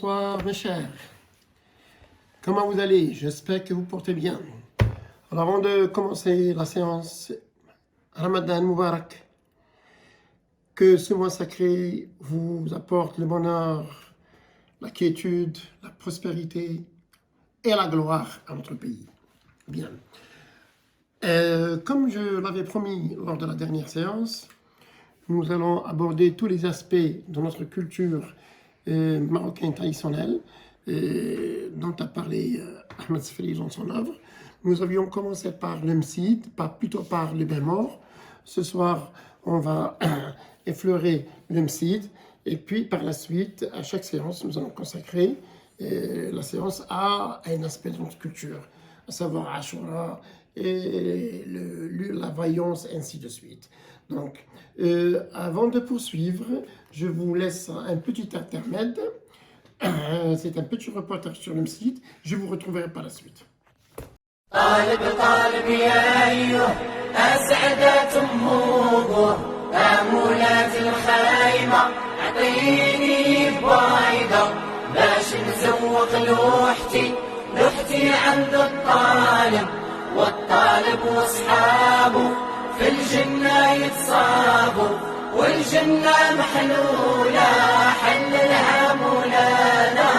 bonsoir mes chers. Comment vous allez? J'espère que vous portez bien. Alors avant de commencer la séance, Ramadan Mubarak, que ce mois sacré vous apporte le bonheur, la quiétude, la prospérité et la gloire à notre pays. Bien. Comme je l'avais promis lors de la dernière séance, nous allons aborder tous les aspects de notre culture marocaine traditionnelle dont a parlé Ahmed Sferi dans son œuvre. Nous avions commencé par le Msid, plutôt par le bain mort. Ce soir, on va effleurer le Msid et puis par la suite, à chaque séance, nous allons consacrer la séance à un aspect de notre culture, à savoir Ashura et la voyance, ainsi de suite. Donc, avant de poursuivre, je vous laisse un petit intermède. C'est un petit reportage sur le site. Je vous retrouverai par la suite. طالب طالب يا أيها أسعدت أمور آمولات الخيمة أعطيني بوايدة باش نزوق لوحتي عند الطالب والطالب واصحابه في الجنة يتصابوا والجنة محلولة حللها مولانا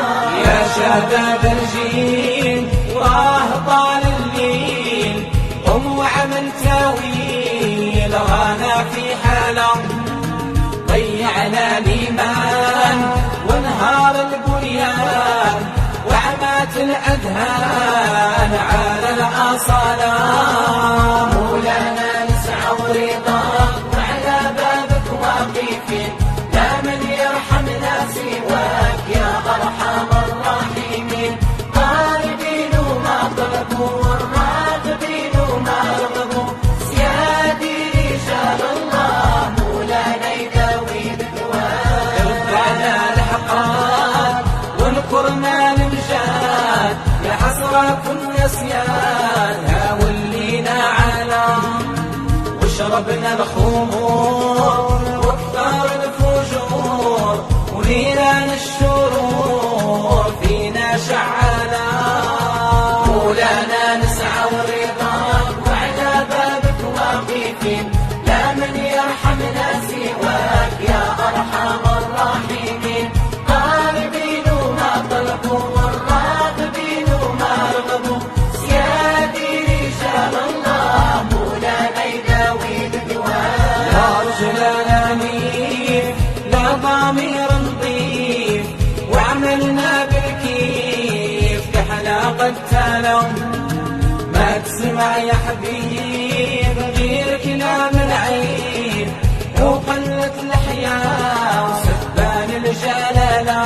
يا شباب الجيل وراه طال الليل قم وعمل تاويل رانا في حالة ضيعنا الإيمان ونهار البنيان وعمات الأذهان على الأصالة مولانا نسعى ورضاك وعلى بابك واقفين لا من يرحمنا سواك يا أرحم الراحمين طالبين وما طلبوا والراغبين وما رغبوا سيادي رجال الله مولانا يداوي بدواه ارفعنا الحقات ونكرنا المجاد يا حسرة النسيان هاولينا على وشربنا الخمور واكثر الفجور ونيران الشرور فينا شعانا مولانا نسعى ورضاك وعلى بابك واقفين لا من يرحمنا سواك يا أرحم الراحمين طالبين وما طلبوا والراغبين وما رغبوا سيادي رجال الله مولانا يداوي بدواه لا رجلنا نيف لا ضمير نظيف وعملنا بالكيف كحلاقة تلم ما تسمع يا حبيب غير كلام العيب وقلة الحياة وسبان الجلالة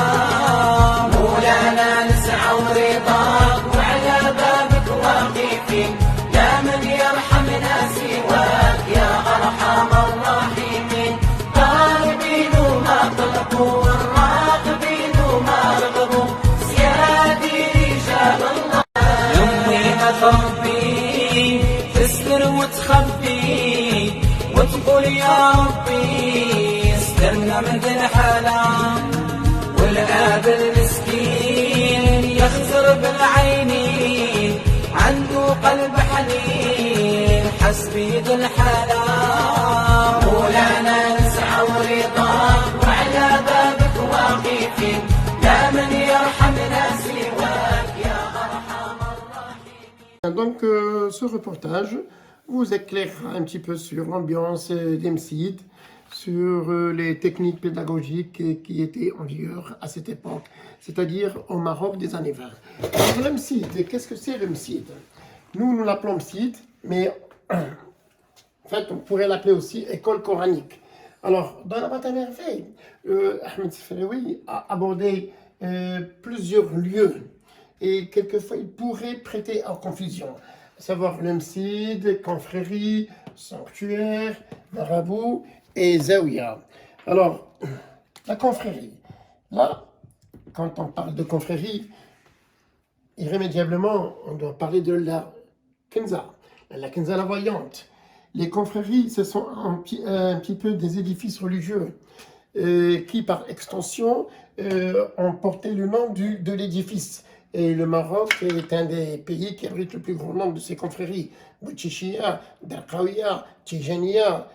مولانا نسعى ورضاك وعلى بابك واقفين لا من يرحمنا سواك يا أرحم الراحمين طالبين وما طلبوا والراغبين وما رغبوا سيادي رجال الله يمي تربي تستر وتخبي وتقول يا ربي استرنا من ذي الحالة والآب المسكين يخزر بالعينين عنده قلب حنين حسبي ذي الحالة مولانا نسعى ورضاك وعلى بابك واقفين لا من يرحمنا سواك يا أرحم الراحمين. Donc, ce reportage vous éclairera un petit peu sur l'ambiance d'Msid, sur les techniques pédagogiques qui étaient en vigueur à cette époque, c'est-à-dire au Maroc des années 20. Alors, le Msid, qu'est-ce que c'est le Msid? Nous l'appelons Msid, mais en fait, on pourrait l'appeler aussi école coranique. Alors, dans la Bataille Merveille, Ahmed Sferi a abordé plusieurs lieux et quelquefois il pourrait prêter en confusion, à savoir le Msid, confrérie, sanctuaire, marabout et zaouia. Alors, la confrérie, là, quand on parle de confrérie, irrémédiablement, on doit parler de la Kenza, la voyante. Les confréries, ce sont un petit peu des édifices religieux qui, par extension, ont porté le nom de l'édifice. Et le Maroc est un des pays qui abrite le plus grand nombre de ces confréries. Bouchichia, Darqawiya, Tijaniya,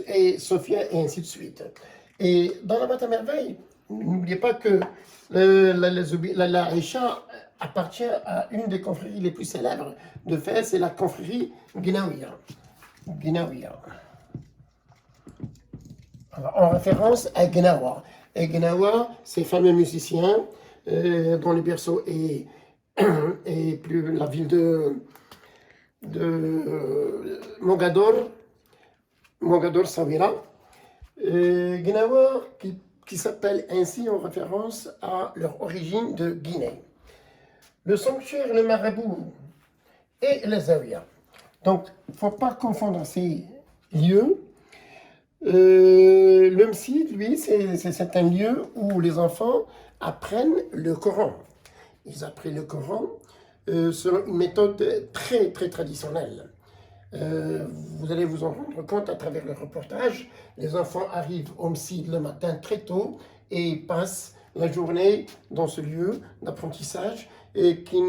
et Sophia, et ainsi de suite. Et dans la boîte à merveille, n'oubliez pas que la Aïcha appartient à une des confréries les plus célèbres de fait, c'est la confrérie Guinawiya. En référence à Gnawa. Et Gnawa, ces fameux musiciens dont le berceau est plus la ville de Mogador Sawira. Gnawa qui s'appelle ainsi en référence à leur origine de Guinée. Le sanctuaire, le marabout et les zawiya. Donc, il ne faut pas confondre ces lieux. Le Msid, lui, c'est un lieu où les enfants apprennent le Coran. Ils apprennent le Coran selon une méthode très, très traditionnelle. Vous allez vous en rendre compte à travers le reportage. Les enfants arrivent au Msid le matin très tôt et passent la journée dans ce lieu d'apprentissage et qui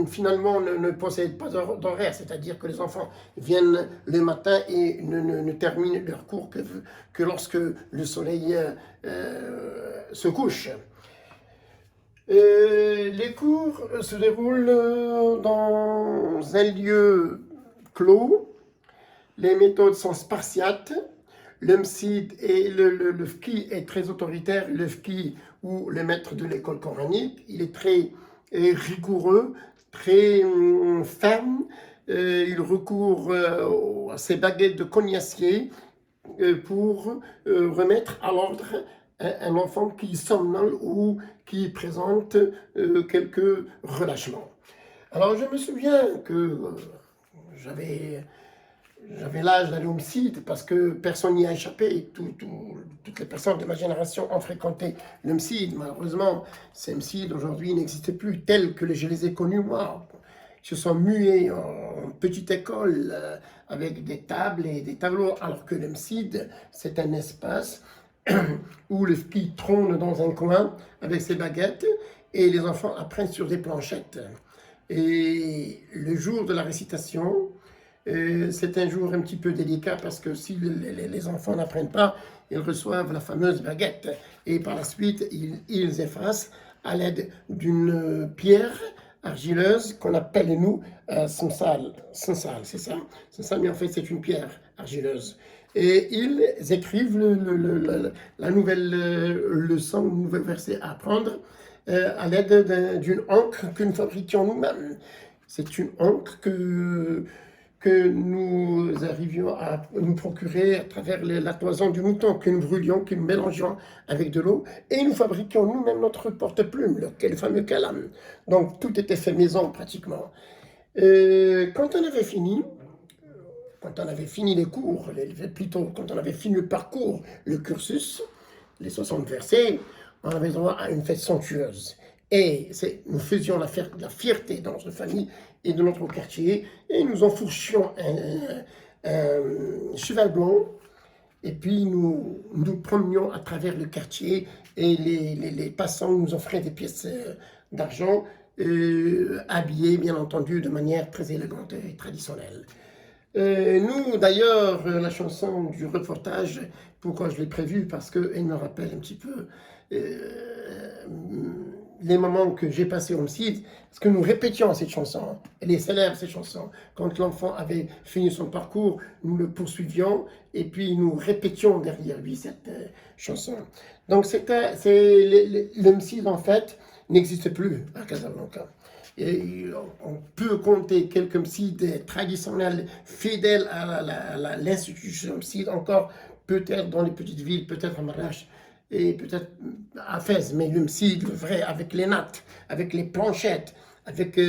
finalement ne possèdent pas d'horaire, c'est-à-dire que les enfants viennent le matin et ne terminent leur cours que lorsque le soleil se couche. Les cours se déroulent dans un lieu clos, les méthodes sont spartiates, le Msid et le fqih est très autoritaire, le fqih ou le maître de l'école coranique, il est très rigoureux, très ferme, il recourt à ses baguettes de cognacier pour remettre à l'ordre un enfant qui somnole ou qui présente quelques relâchements. Alors je me souviens que j'avais l'âge d'aller au Msid parce que personne n'y a échappé. Toutes les personnes de ma génération ont fréquenté le Msid. Malheureusement, ces Msid aujourd'hui n'existent plus tels que je les ai connus moi. Ils se sont mués en petite école avec des tables et des tableaux, alors que le Msid, c'est un espace où le fqih trône dans un coin avec ses baguettes et les enfants apprennent sur des planchettes. Et le jour de la récitation, c'est un jour un petit peu délicat parce que si les enfants n'apprennent pas, ils reçoivent la fameuse baguette et par la suite, ils effacent à l'aide d'une pierre argileuse qu'on appelle nous Sansal, c'est ça, Sansal, mais en fait c'est une pierre argileuse. Et ils écrivent la nouvelle leçon, le nouvel verset à apprendre à l'aide d'une encre que nous fabriquions nous-mêmes. C'est une encre que nous arrivions à nous procurer à travers la toison du mouton, que nous brûlions, que nous mélangions avec de l'eau, et nous fabriquions nous-mêmes notre porte-plume, le fameux kalam. Donc tout était fait maison pratiquement. Quand on avait fini les cours, plutôt quand on avait fini le parcours, le cursus, les 60 versets, on avait droit à une fête somptueuse. Et nous faisions la fierté dans notre famille et de notre quartier, et nous enfourchions un cheval blanc, et puis nous promenions à travers le quartier, et les passants nous offraient des pièces d'argent, habillées bien entendu de manière très élégante et traditionnelle. Nous, d'ailleurs, la chanson du reportage, pourquoi je l'ai prévue? Parce qu'elle me rappelle un petit peu les moments que j'ai passés au Msid, parce que nous répétions cette chanson. Elle est célèbre, cette chanson. Quand l'enfant avait fini son parcours, nous le poursuivions et puis nous répétions derrière lui cette chanson. Donc le Msid, en fait, n'existe plus à Casablanca. Et on peut compter quelques Msid traditionnels fidèles à l'institution Msid, encore peut-être dans les petites villes, peut-être à Marrakech et peut-être à Fès, mais le Msid, le vrai, avec les nattes, avec les planchettes, avec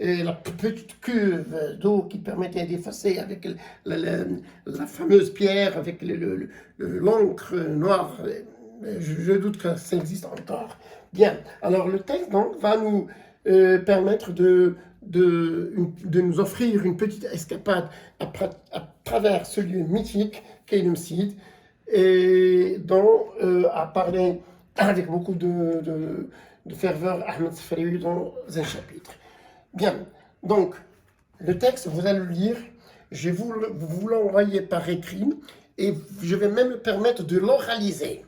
la petite cuve d'eau qui permettait d'effacer, avec la fameuse pierre, avec l'encre noire. Je doute que ça existe encore. Bien, alors le texte donc va nous permettre de nous offrir une petite escapade à travers ce lieu mythique qu'est le Msid, et dont a parlé avec beaucoup de ferveur Ahmed Sfraoui dans un chapitre. Bien, donc le texte, vous allez le lire, je vais vous l'envoyer par écrit et je vais même me permettre de l'oraliser.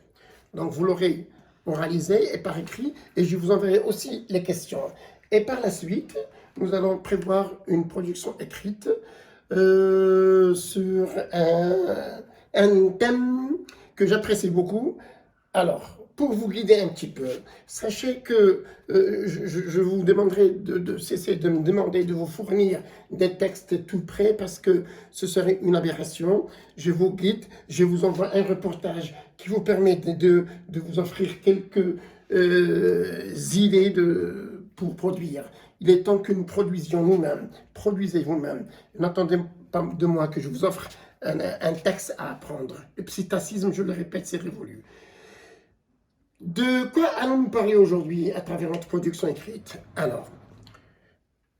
Donc vous l'aurez oralisé et par écrit et je vous enverrai aussi les questions. Et par la suite, nous allons prévoir une production écrite sur un thème que j'apprécie beaucoup. Alors, pour vous guider un petit peu, sachez que je vous demanderai de cesser de me demander de vous fournir des textes tout prêts parce que ce serait une aberration. Je vous guide, je vous envoie un reportage qui vous permet de vous offrir quelques idées pour produire. Il est temps que nous produisions nous-mêmes. Produisez vous-même. N'attendez pas de moi que je vous offre un texte à apprendre. Le psittacisme, je le répète, c'est révolu. De quoi allons-nous parler aujourd'hui à travers notre production écrite? Alors,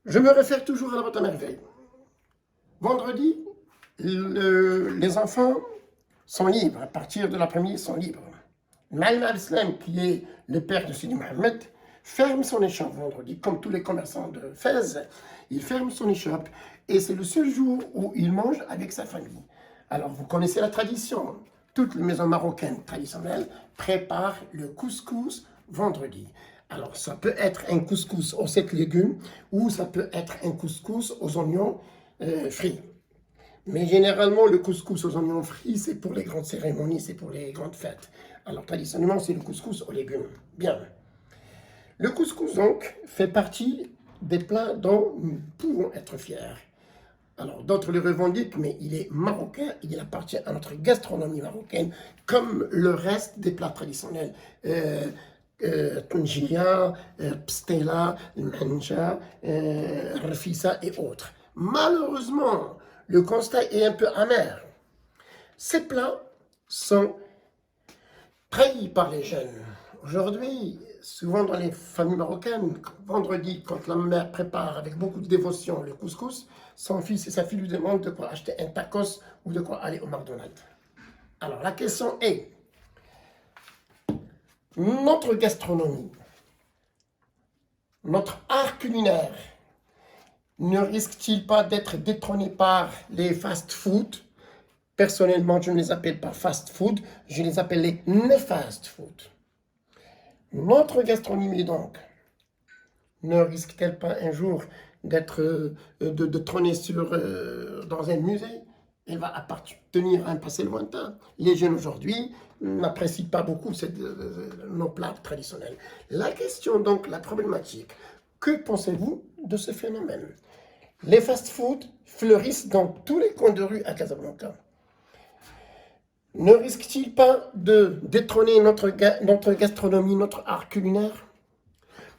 je me réfère toujours à la boîte à merveille. Vendredi, les enfants sont libres. À partir de l'après-midi, ils sont libres. Maïm al-Islam, qui est le père de Sidi Mohamed, ferme son échoppe vendredi, comme tous les commerçants de Fès. Il ferme son échoppe et c'est le seul jour où il mange avec sa famille. Alors, vous connaissez la tradition. Toutes les maisons marocaines traditionnelles préparent le couscous vendredi. Alors, ça peut être un couscous aux 7 légumes ou ça peut être un couscous aux oignons frits. Mais généralement, le couscous aux oignons frits, c'est pour les grandes cérémonies, c'est pour les grandes fêtes. Alors, traditionnellement, c'est le couscous aux légumes. Bien. Le couscous, donc, fait partie des plats dont nous pouvons être fiers. Alors, d'autres le revendiquent, mais il est marocain, il appartient à notre gastronomie marocaine, comme le reste des plats traditionnels. Tangia, pstela, manja, rafissa et autres. Malheureusement, le constat est un peu amer. Ces plats sont trahis par les jeunes. Aujourd'hui, souvent dans les familles marocaines, vendredi, quand la mère prépare avec beaucoup de dévotion le couscous, son fils et sa fille lui demandent de quoi acheter un tacos ou de quoi aller au McDonald's. Alors la question est, notre gastronomie, notre art culinaire, ne risque-t-il pas d'être détrôné par les fast-food? Personnellement, je ne les appelle pas fast-food, je les appelle les néfast-food. Notre gastronomie, donc, ne risque-t-elle pas un jour d'être de trôner dans un musée? Elle va appartenir à un passé lointain. Les jeunes aujourd'hui n'apprécient pas beaucoup nos plats traditionnels. La question, donc, la problématique, que pensez-vous de ce phénomène? Les fast-foods fleurissent dans tous les coins de rue à Casablanca. Ne risque-t-il pas de détrôner notre gastronomie, notre art culinaire?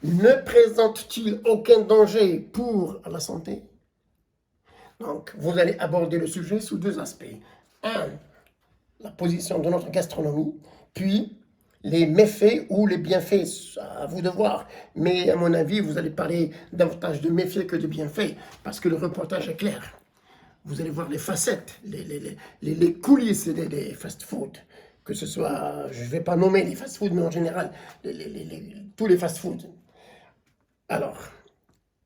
Ne présente-t-il aucun danger pour la santé? Donc, vous allez aborder le sujet sous deux aspects. Un, la position de notre gastronomie, puis les méfaits ou les bienfaits, à vous de voir. Mais à mon avis, vous allez parler davantage de méfaits que de bienfaits, parce que le reportage est clair. Vous allez voir les facettes, les coulisses des fast-food. Que ce soit, je ne vais pas nommer les fast-food, mais en général, tous les fast-food. Alors,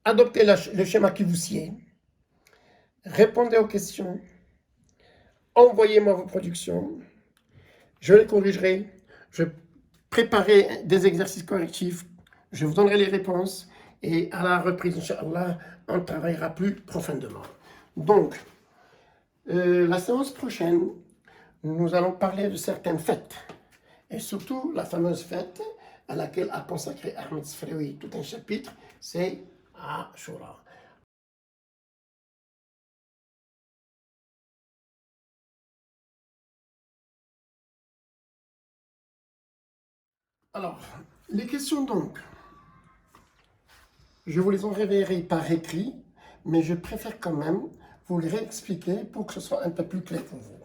adoptez le schéma qui vous sied. Répondez aux questions. Envoyez-moi vos productions. Je les corrigerai. Je préparerai des exercices correctifs. Je vous donnerai les réponses. Et à la reprise, Inch'Allah, on travaillera plus profondément. Donc, la séance prochaine, nous allons parler de certaines fêtes. Et surtout, la fameuse fête à laquelle a consacré Ahmed Sfraoui tout un chapitre, c'est Ashura. Alors, les questions donc, je vous les enverrai par écrit, mais je préfère quand même vous les réexpliquer pour que ce soit un peu plus clair pour vous.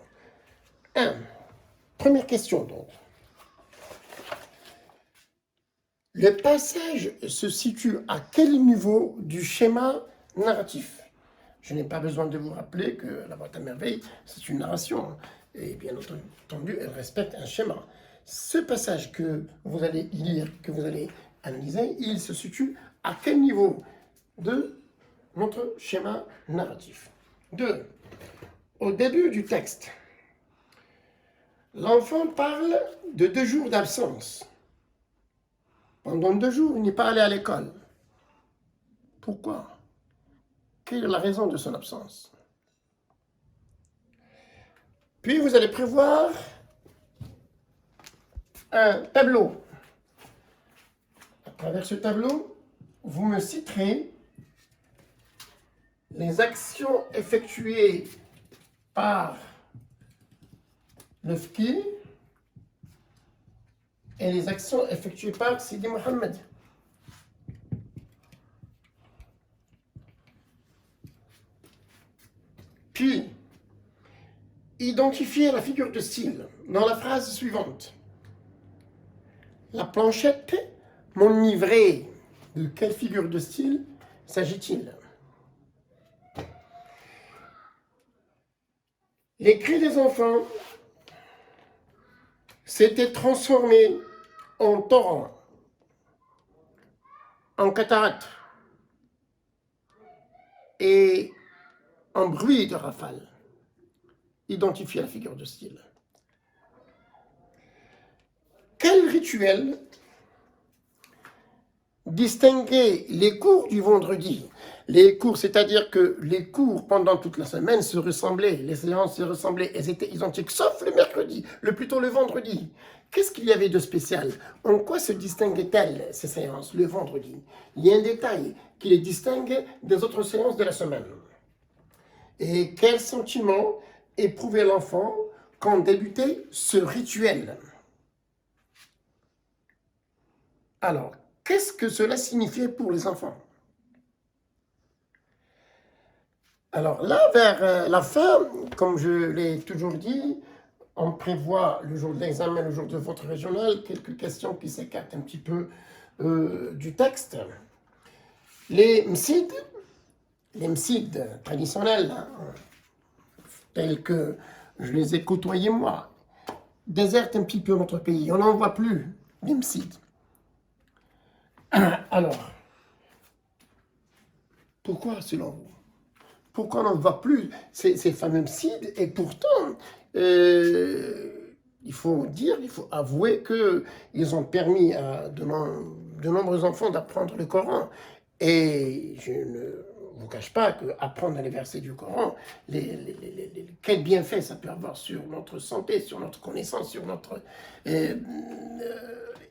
1. Première question donc. Le passage se situe à quel niveau du schéma narratif? Je n'ai pas besoin de vous rappeler que la boîte à merveille, c'est une narration. Et bien entendu, elle respecte un schéma. ce passage que vous allez lire, que vous allez analyser, il se situe à quel niveau de notre schéma narratif? 2. Au début du texte, l'enfant parle de 2 jours d'absence. Pendant 2 jours, il n'est pas allé à l'école. Pourquoi? Quelle est la raison de son absence? Puis vous allez prévoir un tableau. À travers ce tableau, vous me citerez les actions effectuées par le Fki et les actions effectuées par Sidi Mohammed. Puis, identifiez la figure de style dans la phrase suivante. La planchette m'enivrait. De quelle figure de style s'agit-il? Les cris des enfants s'étaient transformés en torrent, en cataracte et en bruit de rafale. Identifiez la figure de style. Quel rituel distinguait les cours du vendredi? Les cours, c'est-à-dire que les cours pendant toute la semaine se ressemblaient, les séances se ressemblaient, elles étaient identiques, sauf le mercredi, plutôt le vendredi. Qu'est-ce qu'il y avait de spécial? En quoi se distinguaient-elles, ces séances, le vendredi? Il y a un détail qui les distingue des autres séances de la semaine. Et quel sentiment éprouvait l'enfant quand débutait ce rituel? Alors, qu'est-ce que cela signifiait pour les enfants? Alors là, vers la fin, comme je l'ai toujours dit, on prévoit le jour de l'examen, le jour de votre régional, quelques questions qui s'écartent un petit peu du texte. Les msides traditionnels, hein, tels que je les ai côtoyés moi, désertent un petit peu notre pays. On n'en voit plus, les msides. Alors, pourquoi selon vous? Pourquoi on ne voit plus ces fameux msides? Et pourtant, il faut dire, il faut avouer qu'ils ont permis à de nombreux enfants d'apprendre le Coran. Et je ne vous cache pas qu'apprendre les versets du Coran, quel bienfait ça peut avoir sur notre santé, sur notre connaissance, sur notre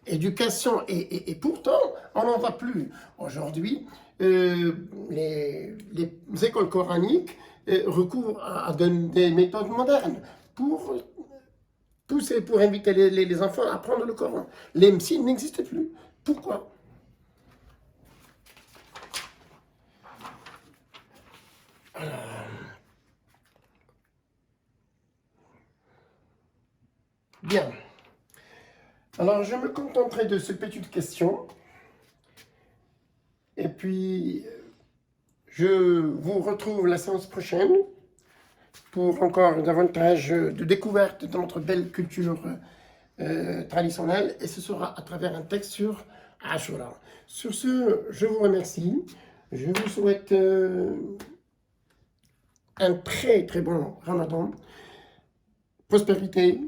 éducation. Et pourtant, on n'en voit plus. Aujourd'hui, les écoles coraniques recourent à des méthodes modernes pour pousser, pour inviter les enfants à apprendre le Coran. Les msides n'existent plus. Pourquoi? Bien. Alors, je me contenterai de cette petite question. Et puis, je vous retrouve la séance prochaine pour encore davantage de découvertes de notre belle culture traditionnelle. Et ce sera à travers un texte sur Ashura. Sur ce, je vous remercie. Je vous souhaite un très très bon Ramadan. Prospérité,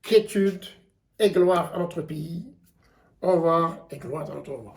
quiétude et gloire à notre pays. Au revoir et gloire à notre roi.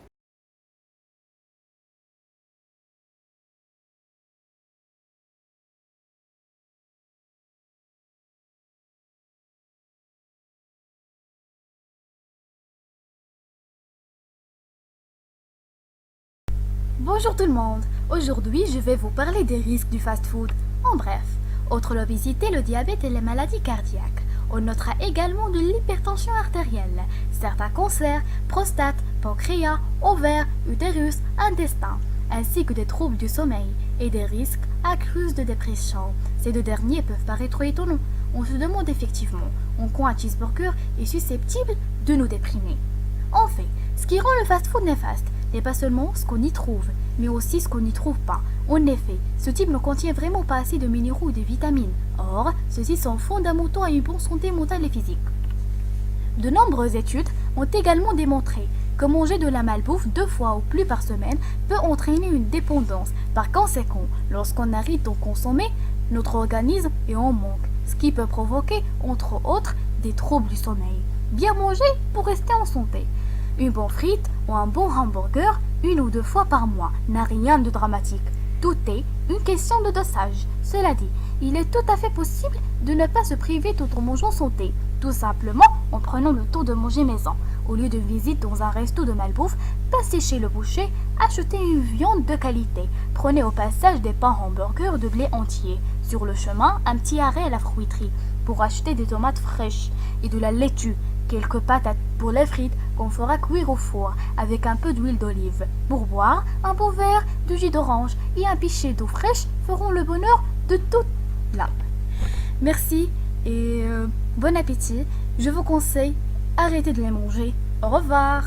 Bonjour tout le monde, aujourd'hui je vais vous parler des risques du fast-food. En bref, outre l'obésité, le diabète et les maladies cardiaques, on notera également de l'hypertension artérielle, certains cancers, prostate, pancréas, ovaires, utérus, intestin, ainsi que des troubles du sommeil et des risques accrus de dépression. Ces deux derniers peuvent paraître étonnants. On se demande effectivement en quoi un cheeseburger est susceptible de nous déprimer. En fait, ce qui rend le fast-food néfaste n'est pas seulement ce qu'on y trouve, mais aussi ce qu'on n'y trouve pas. En effet, ce type ne contient vraiment pas assez de minéraux ou de vitamines. Or, ceux-ci sont fondamentaux à une bonne santé mentale et physique. De nombreuses études ont également démontré que manger de la malbouffe 2 fois ou plus par semaine peut entraîner une dépendance. Par conséquent, lorsqu'on arrête d'en consommer, notre organisme est en manque, ce qui peut provoquer, entre autres, des troubles du sommeil. Bien manger pour rester en santé. Une bonne frite ou un bon hamburger 1 ou 2 fois par mois n'a rien de dramatique. Tout est une question de dosage. Cela dit, il est tout à fait possible de ne pas se priver tout en mangeant santé, tout simplement en prenant le temps de manger maison. Au lieu d'une visite dans un resto de malbouffe, passez chez le boucher, achetez une viande de qualité. Prenez au passage des pains hamburgers de blé entier. Sur le chemin, un petit arrêt à la fruiterie pour acheter des tomates fraîches et de la laitue, quelques patates pour les frites qu'on fera cuire au four avec un peu d'huile d'olive. Pour boire, un bon verre de jus d'orange et un pichet d'eau fraîche feront le bonheur de toute l'âme. Merci et bon appétit. Je vous conseille, arrêtez de les manger. Au revoir.